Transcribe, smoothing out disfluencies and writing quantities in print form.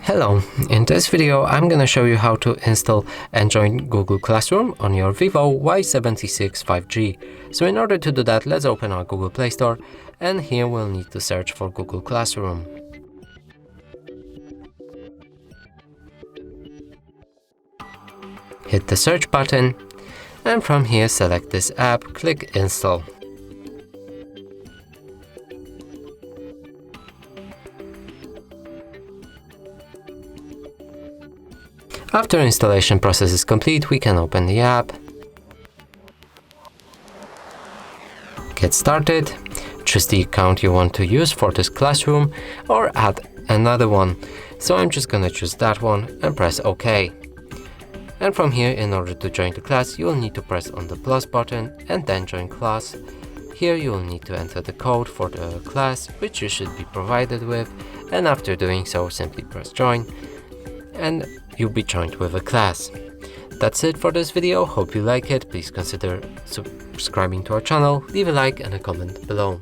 Hello, in this video I'm gonna show you how to install and join Google Classroom on your Vivo Y76 5G. So in order to do that, let's open our Google Play Store, and here we'll need to search for Google Classroom. Hit the search button, and from here select this app, click install. After installation process is complete, we can open the app, get started, choose the account you want to use for this classroom, or add another one. So I'm just gonna choose that one and press OK. And from here, in order to join the class, you will need to press on the plus button and then join class. Here you will need to enter the code for the class, which you should be provided with, and after doing so, simply press join, and you'll be joined with a class. That's it for this video. Hope you like it. Please consider subscribing to our channel, leave a like and a comment below.